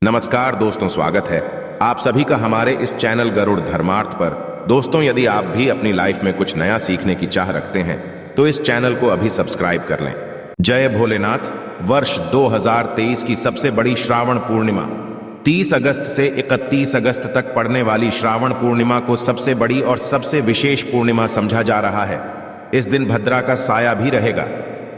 नमस्कार दोस्तों, स्वागत है आप सभी का हमारे इस चैनल गरुड़ धर्मार्थ पर। दोस्तों, यदि आप भी अपनी लाइफ में कुछ नया सीखने की चाह रखते हैं तो इस चैनल को अभी सब्सक्राइब कर लें। जय भोलेनाथ। वर्ष 2023 की सबसे बड़ी श्रावण पूर्णिमा 30 अगस्त से 31 अगस्त तक पड़ने वाली श्रावण पूर्णिमा को सबसे बड़ी और सबसे विशेष पूर्णिमा समझा जा रहा है। इस दिन भद्रा का साया भी रहेगा।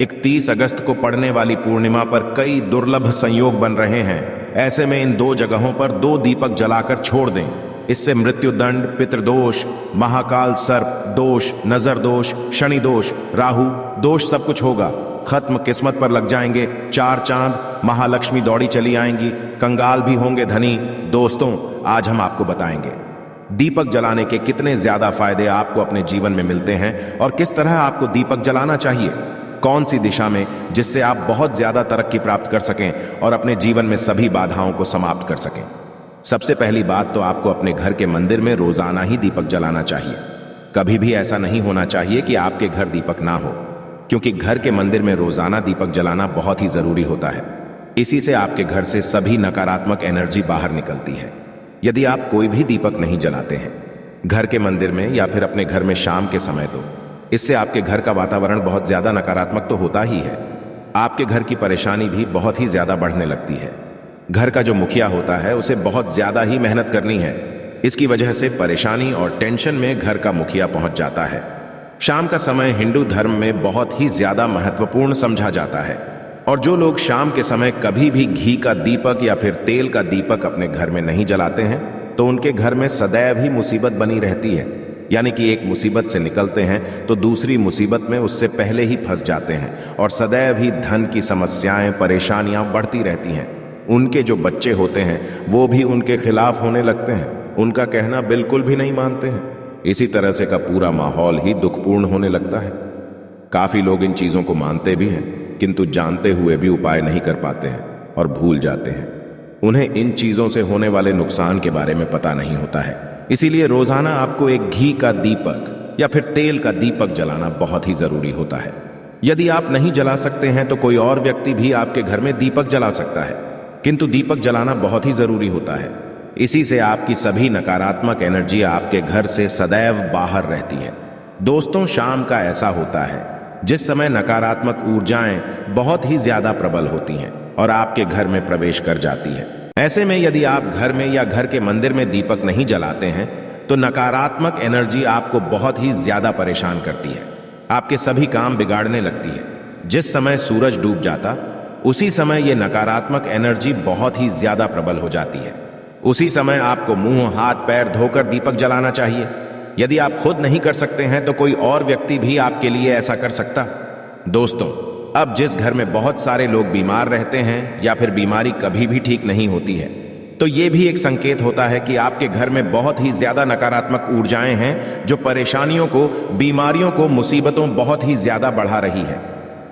31 अगस्त को पड़ने वाली पूर्णिमा पर कई दुर्लभ संयोग बन रहे हैं। ऐसे में इन दो जगहों पर 2 दीपक जलाकर छोड़ दें। इससे मृत्युदंड, पितृदोष, महाकाल सर्प दोष, नजर दोष, शनि दोष, राहु दोष सब कुछ होगा खत्म। किस्मत पर लग जाएंगे 4 चांद, महालक्ष्मी दौड़ी चली आएंगी, कंगाल भी होंगे धनी। दोस्तों, आज हम आपको बताएंगे दीपक जलाने के कितने ज्यादा फायदे आपको अपने जीवन में मिलते हैं और किस तरह आपको दीपक जलाना चाहिए, कौन सी दिशा में, जिससे आप बहुत ज्यादा तरक्की प्राप्त कर सकें और अपने जीवन में सभी बाधाओं को समाप्त कर सकें। सबसे पहली बात तो आपको अपने घर के मंदिर में रोजाना ही दीपक जलाना चाहिए। कभी भी ऐसा नहीं होना चाहिए कि आपके घर दीपक ना हो, क्योंकि घर के मंदिर में रोजाना दीपक जलाना बहुत ही जरूरी होता है। इसी से आपके घर से सभी नकारात्मक एनर्जी बाहर निकलती है। यदि आप कोई भी दीपक नहीं जलाते हैं घर के मंदिर में या फिर अपने घर में शाम के समय, तो इससे आपके घर का वातावरण बहुत ज्यादा नकारात्मक तो होता ही है। आपके घर की परेशानी भी बहुत ही ज्यादा बढ़ने लगती है। घर का जो मुखिया होता है उसे बहुत ज्यादा ही मेहनत करनी है। इसकी वजह से परेशानी और टेंशन में घर का मुखिया पहुंच जाता है। शाम का समय हिंदू धर्म में बहुत ही ज्यादा महत्वपूर्ण समझा जाता है, और जो लोग शाम के समय कभी भी घी का दीपक या फिर तेल का दीपक अपने घर में नहीं जलाते हैं तो उनके घर में सदैव ही मुसीबत बनी रहती है। यानी कि एक मुसीबत से निकलते हैं तो दूसरी मुसीबत में उससे पहले ही फंस जाते हैं और सदैव ही धन की समस्याएं, परेशानियां बढ़ती रहती हैं। उनके जो बच्चे होते हैं वो भी उनके खिलाफ होने लगते हैं, उनका कहना बिल्कुल भी नहीं मानते हैं। इसी तरह से का पूरा माहौल ही दुखपूर्ण होने लगता है। काफी लोग इन चीजों को मानते भी हैं, किंतु जानते हुए भी उपाय नहीं कर पाते हैं और भूल जाते हैं। उन्हें इन चीजों से होने वाले नुकसान के बारे में पता नहीं होता है। इसीलिए रोजाना आपको एक घी का दीपक या फिर तेल का दीपक जलाना बहुत ही जरूरी होता है। यदि आप नहीं जला सकते हैं तो कोई और व्यक्ति भी आपके घर में दीपक जला सकता है, किंतु दीपक जलाना बहुत ही जरूरी होता है। इसी से आपकी सभी नकारात्मक एनर्जी आपके घर से सदैव बाहर रहती है। दोस्तों, शाम का ऐसा होता है जिस समय नकारात्मक ऊर्जाएं बहुत ही ज्यादा प्रबल होती हैं और आपके घर में प्रवेश कर जाती है। ऐसे में यदि आप घर में या घर के मंदिर में दीपक नहीं जलाते हैं तो नकारात्मक एनर्जी आपको बहुत ही ज्यादा परेशान करती है, आपके सभी काम बिगाड़ने लगती है। जिस समय सूरज डूब जाता उसी समय ये नकारात्मक एनर्जी बहुत ही ज्यादा प्रबल हो जाती है। उसी समय आपको मुंह हाथ पैर धोकर दीपक जलाना चाहिए। यदि आप खुद नहीं कर सकते हैं तो कोई और व्यक्ति भी आपके लिए ऐसा कर सकता। दोस्तों, अब जिस घर में बहुत सारे लोग बीमार रहते हैं या फिर बीमारी कभी भी ठीक नहीं होती है, तो ये भी एक संकेत होता है कि आपके घर में बहुत ही ज्यादा नकारात्मक ऊर्जाएं हैं जो परेशानियों को, बीमारियों को, मुसीबतों बहुत ही ज्यादा बढ़ा रही है।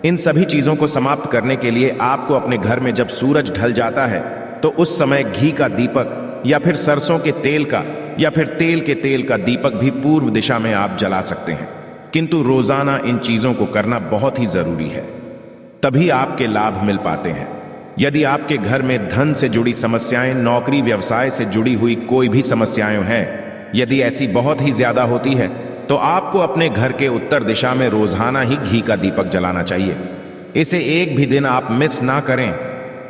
इन सभी चीजों को समाप्त करने के लिए आपको अपने घर में जब सूरज ढल जाता है तो उस समय घी का दीपक या फिर सरसों के तेल का या फिर तेल के तेल का दीपक भी पूर्व दिशा में आप जला सकते हैं। किंतु रोजाना इन चीजों को करना बहुत ही जरूरी है, तभी आपके लाभ मिल पाते हैं। यदि आपके घर में धन से जुड़ी समस्याएं, नौकरी व्यवसाय से जुड़ी हुई कोई भी समस्याएं हैं, यदि ऐसी बहुत ही ज्यादा होती है तो आपको अपने घर के उत्तर दिशा में रोजाना ही घी का दीपक जलाना चाहिए। इसे एक भी दिन आप मिस ना करें।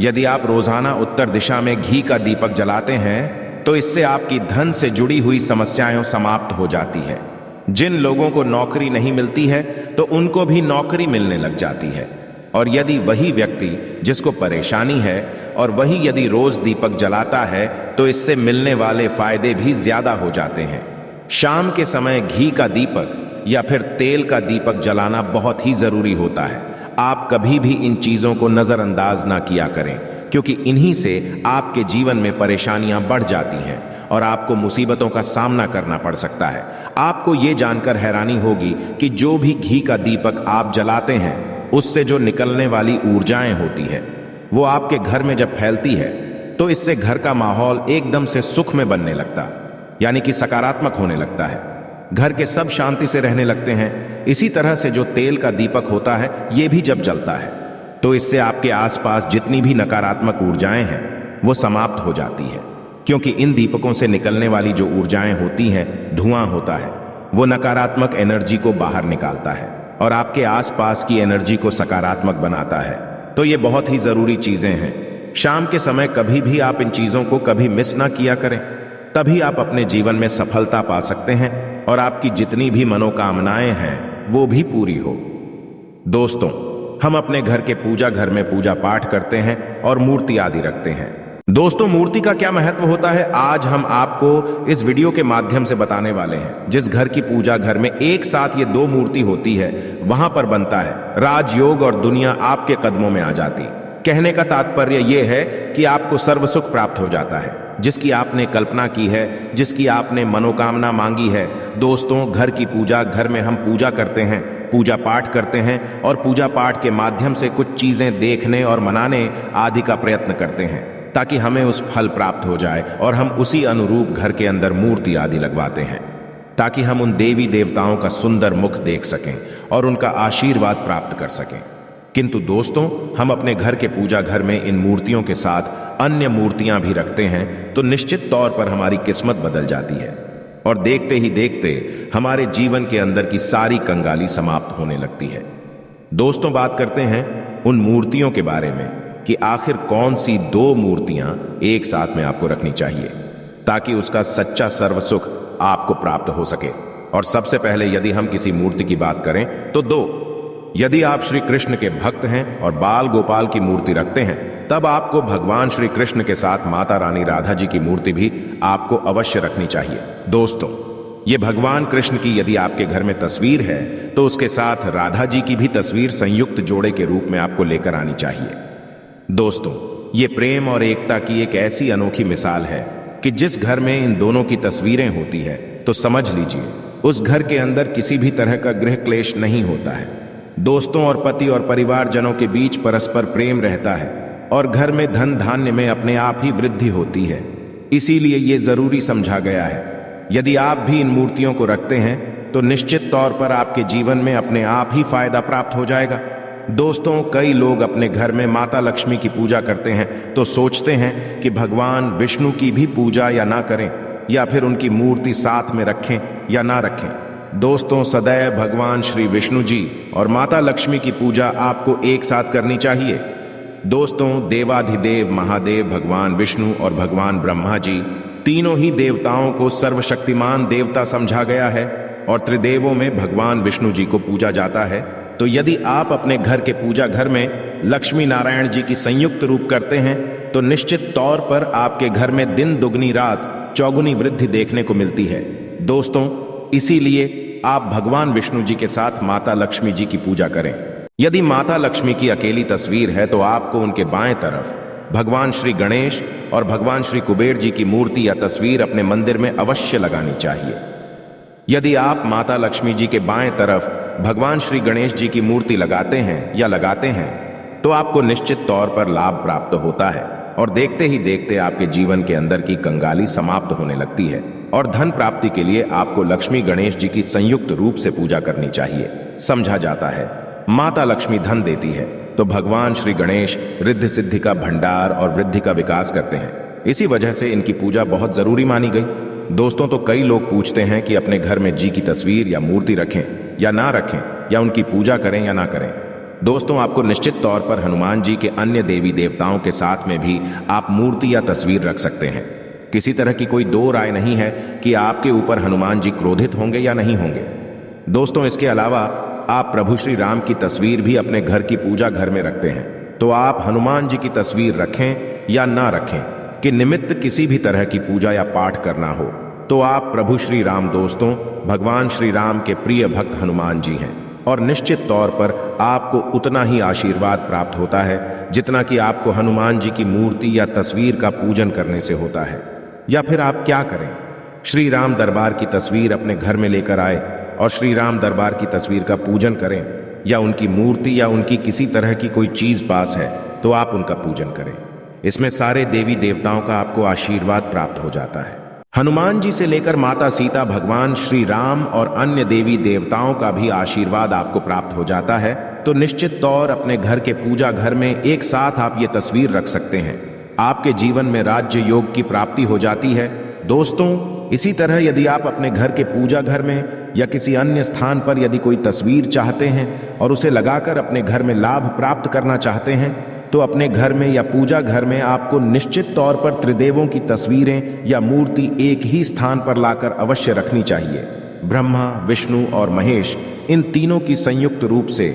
यदि आप रोजाना उत्तर दिशा में घी का दीपक जलाते हैं तो इससे आपकी धन से जुड़ी हुई समस्याएं समाप्त हो जाती है। जिन लोगों को नौकरी नहीं मिलती है तो उनको भी नौकरी मिलने लग जाती है। और यदि वही व्यक्ति जिसको परेशानी है और वही यदि रोज दीपक जलाता है तो इससे मिलने वाले फायदे भी ज्यादा हो जाते हैं। शाम के समय घी का दीपक या फिर तेल का दीपक जलाना बहुत ही जरूरी होता है। आप कभी भी इन चीजों को नजरअंदाज ना किया करें, क्योंकि इन्हीं से आपके जीवन में परेशानियां बढ़ जाती हैं और आपको मुसीबतों का सामना करना पड़ सकता है। आपको ये जानकर हैरानी होगी कि जो भी घी का दीपक आप जलाते हैं उससे जो निकलने वाली ऊर्जाएं होती है वो आपके घर में जब फैलती है तो इससे घर का माहौल एकदम से सुख में बनने लगता, यानी कि सकारात्मक होने लगता है। घर के सब शांति से रहने लगते हैं। इसी तरह से जो तेल का दीपक होता है ये भी जब जलता है तो इससे आपके आसपास जितनी भी नकारात्मक ऊर्जाएं हैं वो समाप्त हो जाती है, क्योंकि इन दीपकों से निकलने वाली जो ऊर्जाएं होती हैं, धुआं होता है, वो नकारात्मक एनर्जी को बाहर निकालता है और आपके आसपास की एनर्जी को सकारात्मक बनाता है। तो ये बहुत ही जरूरी चीजें हैं। शाम के समय कभी भी आप इन चीजों को कभी मिस ना किया करें, तभी आप अपने जीवन में सफलता पा सकते हैं और आपकी जितनी भी मनोकामनाएं हैं वो भी पूरी हो। दोस्तों, हम अपने घर के पूजा घर में पूजा पाठ करते हैं और मूर्ति आदि रखते हैं। दोस्तों, मूर्ति का क्या महत्व होता है, आज हम आपको इस वीडियो के माध्यम से बताने वाले हैं। जिस घर की पूजा घर में एक साथ ये दो मूर्ति होती है, वहां पर बनता है राजयोग और दुनिया आपके कदमों में आ जाती। कहने का तात्पर्य यह है कि आपको सर्व सुख प्राप्त हो जाता है, जिसकी आपने कल्पना की है, जिसकी आपने मनोकामना मांगी है। दोस्तों, घर की पूजा घर में हम पूजा करते हैं, पूजा पाठ करते हैं और पूजा पाठ के माध्यम से कुछ चीजें देखने और मनाने आदि का प्रयत्न करते हैं, ताकि हमें उस फल प्राप्त हो जाए और हम उसी अनुरूप घर के अंदर मूर्ति आदि लगवाते हैं, ताकि हम उन देवी देवताओं का सुंदर मुख देख सकें और उनका आशीर्वाद प्राप्त कर सकें। किंतु दोस्तों, हम अपने घर के पूजा घर में इन मूर्तियों के साथ अन्य मूर्तियां भी रखते हैं, तो निश्चित तौर पर हमारी किस्मत बदल जाती है और देखते ही देखते हमारे जीवन के अंदर की सारी कंगाली समाप्त होने लगती है। दोस्तों, बात करते हैं उन मूर्तियों के बारे में कि आखिर कौन सी दो मूर्तियां एक साथ में आपको रखनी चाहिए, ताकि उसका सच्चा सर्व सुख आपको प्राप्त हो सके। और सबसे पहले यदि हम किसी मूर्ति की बात करें तो दो। यदि आप श्री कृष्ण के भक्त हैं और बाल गोपाल की मूर्ति रखते हैं, तब आपको भगवान श्री कृष्ण के साथ माता रानी राधा जी की मूर्ति भी आपको अवश्य रखनी चाहिए। दोस्तों, ये भगवान कृष्ण की यदि आपके घर में तस्वीर है, तो उसके साथ राधा जी की भी तस्वीर संयुक्त जोड़े के रूप में आपको लेकर आनी चाहिए। दोस्तों, ये प्रेम और एकता की एक ऐसी अनोखी मिसाल है कि जिस घर में इन दोनों की तस्वीरें होती है, तो समझ लीजिए उस घर के अंदर किसी भी तरह का गृह क्लेश नहीं होता है। दोस्तों और पति और परिवारजनों के बीच परस्पर प्रेम रहता है और घर में धन धान्य में अपने आप ही वृद्धि होती है। इसीलिए ये जरूरी समझा गया है। यदि आप भी इन मूर्तियों को रखते हैं, तो निश्चित तौर पर आपके जीवन में अपने आप ही फायदा प्राप्त हो जाएगा। दोस्तों, कई लोग अपने घर में माता लक्ष्मी की पूजा करते हैं तो सोचते हैं कि भगवान विष्णु की भी पूजा या ना करें, या फिर उनकी मूर्ति साथ में रखें या ना रखें। दोस्तों, सदैव भगवान श्री विष्णु जी और माता लक्ष्मी की पूजा आपको एक साथ करनी चाहिए। दोस्तों, देवाधिदेव महादेव भगवान विष्णु और भगवान ब्रह्मा जी तीनों ही देवताओं को सर्वशक्तिमान देवता समझा गया है और त्रिदेवों में भगवान विष्णु जी को पूजा जाता है। तो यदि आप अपने घर के पूजा घर में लक्ष्मी नारायण जी की संयुक्त रूप करते हैं, तो निश्चित तौर पर आपके घर में दिन दुगनी रात चौगुनी वृद्धि देखने को मिलती है। दोस्तों, इसीलिए आप भगवान विष्णु जी के साथ माता लक्ष्मी जी की पूजा करें। यदि माता लक्ष्मी की अकेली तस्वीर है, तो आपको उनके बाएं तरफ भगवान श्री गणेश और भगवान श्री कुबेर जी की मूर्ति या तस्वीर अपने मंदिर में अवश्य लगानी चाहिए। यदि आप माता लक्ष्मी जी के बाएं तरफ भगवान श्री गणेश जी की मूर्ति लगाते हैं, तो आपको निश्चित तौर पर लाभ प्राप्त होता है और देखते ही देखते आपके जीवन के अंदर की कंगाली समाप्त होने लगती है और धन प्राप्ति के लिए आपको लक्ष्मी गणेश जी की संयुक्त रूप से पूजा करनी चाहिए। समझा जाता है माता लक्ष्मी धन देती है, तो भगवान श्री गणेश रिद्धि सिद्धि का भंडार और वृद्धि का विकास करते हैं। इसी वजह से इनकी पूजा बहुत जरूरी मानी गई। दोस्तों, तो कई लोग पूछते हैं कि अपने घर में जी की तस्वीर या मूर्ति रखें या ना रखें, या उनकी पूजा करें या ना करें। दोस्तों, आपको निश्चित तौर पर हनुमान जी के अन्य देवी देवताओं के साथ में भी आप मूर्ति या तस्वीर रख सकते हैं। किसी तरह की कोई दो राय नहीं है कि आपके ऊपर हनुमान जी क्रोधित होंगे या नहीं होंगे। दोस्तों, इसके अलावा आप प्रभु श्री राम की तस्वीर भी अपने घर की पूजा घर में रखते हैं, तो आप हनुमान जी की तस्वीर रखें या ना रखें, कि निमित्त किसी भी तरह की पूजा या पाठ करना हो, तो आप प्रभु श्री राम दोस्तों भगवान श्री राम के प्रिय भक्त हनुमान जी हैं और निश्चित तौर पर आपको उतना ही आशीर्वाद प्राप्त होता है जितना कि आपको हनुमान जी की मूर्ति या तस्वीर का पूजन करने से होता है। या फिर आप क्या करें, श्री राम दरबार की तस्वीर अपने घर में लेकर आए और श्री राम दरबार की तस्वीर का पूजन करें, या उनकी मूर्ति या उनकी किसी तरह की कोई चीज पास है तो आप उनका पूजन करें। इसमें सारे देवी देवताओं का आपको आशीर्वाद प्राप्त हो जाता है। हनुमान जी से लेकर माता सीता, भगवान श्री राम और अन्य देवी देवताओं का भी आशीर्वाद आपको प्राप्त हो जाता है। तो निश्चित तौर अपने घर के पूजा घर में एक साथ आप ये तस्वीर रख सकते हैं। आपके जीवन में राज्य योग की प्राप्ति हो जाती है। दोस्तों, इसी तरह यदि आप अपने घर के पूजा घर में या किसी अन्य स्थान पर यदि कोई तस्वीर चाहते हैं और उसे लगाकर अपने घर में लाभ प्राप्त करना चाहते हैं, तो अपने घर में या पूजा घर में आपको निश्चित तौर पर त्रिदेवों की तस्वीरें या मूर्ति एक ही स्थान पर लाकर अवश्य रखनी चाहिए। ब्रह्मा, विष्णु और महेश, इन तीनों की संयुक्त रूप से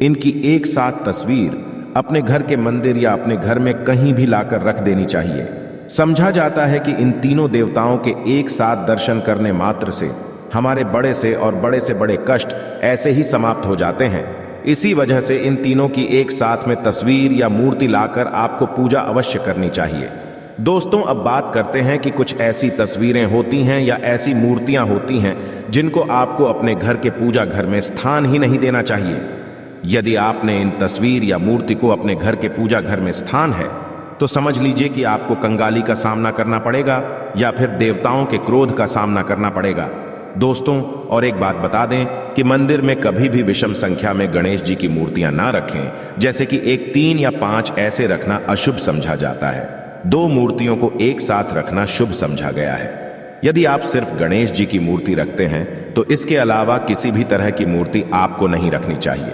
इनकी एक साथ तस्वीर अपने घर के मंदिर या अपने घर में कहीं भी लाकर रख देनी चाहिए। समझा जाता है कि इन तीनों देवताओं के एक साथ दर्शन करने मात्र से हमारे बड़े से बड़े कष्ट ऐसे ही समाप्त हो जाते हैं। इसी वजह से इन तीनों की एक साथ में तस्वीर या मूर्ति लाकर आपको पूजा अवश्य करनी चाहिए। दोस्तों, अब बात करते हैं कि कुछ ऐसी तस्वीरें होती हैं या ऐसी मूर्तियां होती हैं जिनको आपको अपने घर के पूजा घर में स्थान ही नहीं देना चाहिए। यदि आपने इन तस्वीर या मूर्ति को अपने घर के पूजा घर में स्थान है तो समझ लीजिए कि आपको कंगाली का सामना करना पड़ेगा या फिर देवताओं के क्रोध का सामना करना पड़ेगा। दोस्तों, और एक बात बता दें कि मंदिर में कभी भी विषम संख्या में गणेश जी की मूर्तियां ना रखें, जैसे कि 1, 3 या 5 ऐसे रखना अशुभ समझा जाता है। 2 मूर्तियों को एक साथ रखना शुभ समझा गया है। यदि आप सिर्फ गणेश जी की मूर्ति रखते हैं तो इसके अलावा किसी भी तरह की मूर्ति आपको नहीं रखनी चाहिए।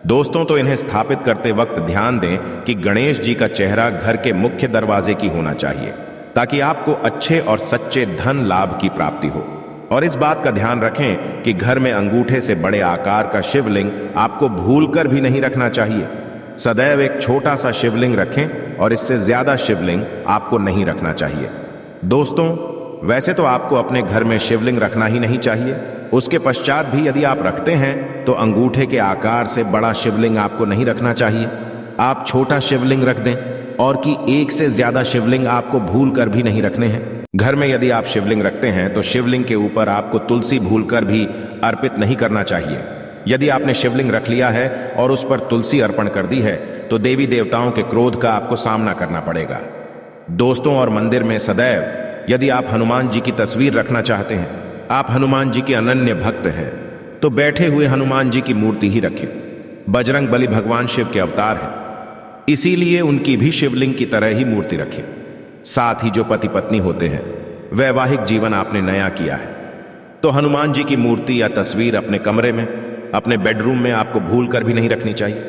दोस्तों, तो इन्हें स्थापित करते वक्त ध्यान दें कि गणेश जी का चेहरा घर के मुख्य दरवाजे की होना चाहिए, ताकि आपको अच्छे और सच्चे धन लाभ की प्राप्ति हो। और इस बात का ध्यान रखें कि घर में अंगूठे से बड़े आकार का शिवलिंग आपको भूलकर भी नहीं रखना चाहिए। सदैव एक छोटा सा शिवलिंग रखें और इससे ज्यादा शिवलिंग आपको नहीं रखना चाहिए। दोस्तों, वैसे तो आपको अपने घर में शिवलिंग रखना ही नहीं चाहिए। उसके पश्चात भी यदि आप रखते हैं तो अंगूठे के आकार से बड़ा शिवलिंग आपको नहीं रखना चाहिए। आप छोटा शिवलिंग रख दें और कि एक से ज्यादा शिवलिंग आपको भूल कर भी नहीं रखने हैं। घर में यदि आप शिवलिंग रखते हैं तो शिवलिंग के ऊपर आपको तुलसी भूलकर भी अर्पित नहीं करना चाहिए। यदि आपने शिवलिंग रख लिया है और उस पर तुलसी अर्पण कर दी है तो देवी देवताओं के क्रोध का आपको सामना करना पड़ेगा। दोस्तों, और मंदिर में सदैव यदि आप हनुमान जी की तस्वीर रखना चाहते हैं, आप हनुमान जी के अनन्य भक्त हैं, तो बैठे हुए हनुमान जी की मूर्ति ही रखें। बजरंग बली भगवान शिव के अवतार हैं, इसीलिए उनकी भी शिवलिंग की तरह ही मूर्ति रखें। साथ ही जो पति पत्नी होते हैं, वैवाहिक जीवन आपने नया किया है, तो हनुमान जी की मूर्ति या तस्वीर अपने कमरे में, अपने बेडरूम में आपको भूल कर भी नहीं रखनी चाहिए।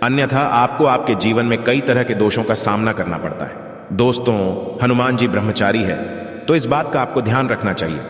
अन्यथा आपको आपके जीवन में कई तरह के दोषों का सामना करना पड़ता है। दोस्तों, हनुमान जी ब्रह्मचारी है, तो इस बात का आपको ध्यान रखना चाहिए।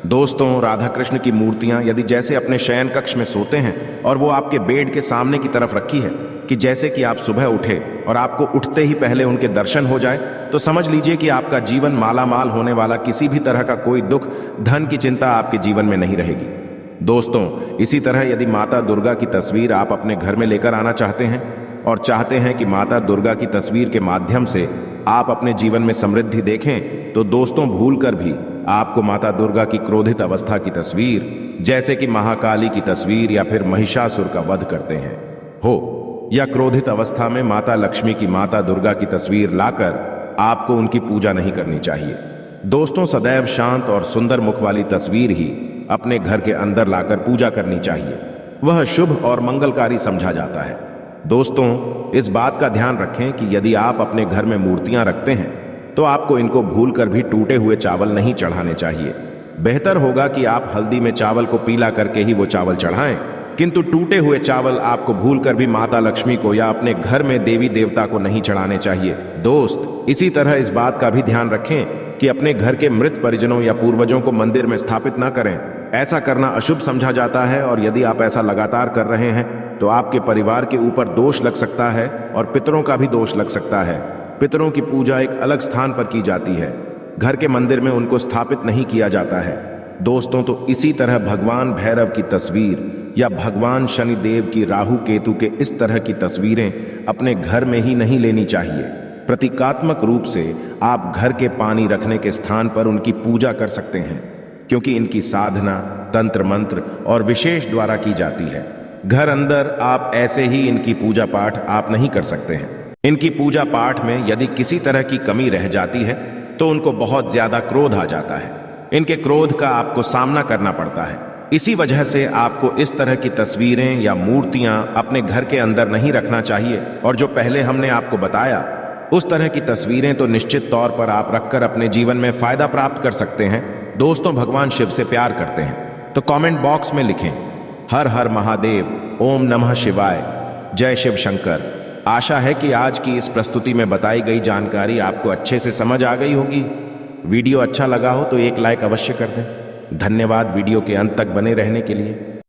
दोस्तों, राधा कृष्ण की मूर्तियां यदि जैसे अपने शयन कक्ष में सोते हैं और वो आपके बेड के सामने की तरफ रखी है कि जैसे कि आप सुबह उठे और आपको उठते ही पहले उनके दर्शन हो जाए, तो समझ लीजिए कि आपका जीवन मालामाल होने वाला, किसी भी तरह का कोई दुख, धन की चिंता आपके जीवन में नहीं रहेगी। दोस्तों, इसी तरह यदि माता दुर्गा की तस्वीर आप अपने घर में लेकर आना चाहते हैं और चाहते हैं कि माता दुर्गा की तस्वीर के माध्यम से आप अपने जीवन में समृद्धि देखें, तो दोस्तों भूलकर भी आपको माता दुर्गा की क्रोधित अवस्था की तस्वीर, जैसे कि महाकाली की तस्वीर या फिर महिषासुर का वध करते हैं हो, या क्रोधित अवस्था में माता लक्ष्मी की, माता दुर्गा की तस्वीर लाकर आपको उनकी पूजा नहीं करनी चाहिए। दोस्तों, सदैव शांत और सुंदर मुख वाली तस्वीर ही अपने घर के अंदर लाकर पूजा करनी चाहिए। वह शुभ और मंगलकारी समझा जाता है। दोस्तों, इस बात का ध्यान रखें कि यदि आप अपने घर में मूर्तियां रखते हैं तो आपको इनको भूलकर भी टूटे हुए चावल नहीं चढ़ाने चाहिए। बेहतर होगा कि आप हल्दी में चावल को पीला करके ही वो चावल चढ़ाएं, किंतु टूटे हुए चावल आपको भूलकर भी माता लक्ष्मी को या अपने घर में देवी देवता को नहीं चढ़ाने चाहिए। दोस्त, इसी तरह इस बात का भी ध्यान रखें कि अपने घर के मृत परिजनों या पूर्वजों को मंदिर में स्थापित ना करें। ऐसा करना अशुभ समझा जाता है और यदि आप ऐसा लगातार कर रहे हैं तो आपके परिवार के ऊपर दोष लग सकता है और पितरों का भी दोष लग सकता है। पितरों की पूजा एक अलग स्थान पर की जाती है, घर के मंदिर में उनको स्थापित नहीं किया जाता है। दोस्तों, तो इसी तरह भगवान भैरव की तस्वीर या भगवान शनिदेव की, राहु केतु के इस तरह की तस्वीरें अपने घर में ही नहीं लेनी चाहिए। प्रतीकात्मक रूप से आप घर के पानी रखने के स्थान पर उनकी पूजा कर सकते हैं, क्योंकि इनकी साधना तंत्र मंत्र और विशेष द्वारा की जाती है। घर अंदर आप ऐसे ही इनकी पूजा पाठ आप नहीं कर सकते हैं। इनकी पूजा पाठ में यदि किसी तरह की कमी रह जाती है तो उनको बहुत ज्यादा क्रोध आ जाता है। इनके क्रोध का आपको सामना करना पड़ता है। इसी वजह से आपको इस तरह की तस्वीरें या मूर्तियां अपने घर के अंदर नहीं रखना चाहिए। और जो पहले हमने आपको बताया उस तरह की तस्वीरें तो निश्चित तौर पर आप रखकर अपने जीवन में फायदा प्राप्त कर सकते हैं। दोस्तों, भगवान शिव से प्यार करते हैं तो कमेंट बॉक्स में लिखें हर हर महादेव, ओम नमः शिवाय, जय शिव शंकर। आशा है कि आज की इस प्रस्तुति में बताई गई जानकारी आपको अच्छे से समझ आ गई होगी। वीडियो अच्छा लगा हो तो एक लाइक अवश्य कर दें। धन्यवाद वीडियो के अंत तक बने रहने के लिए।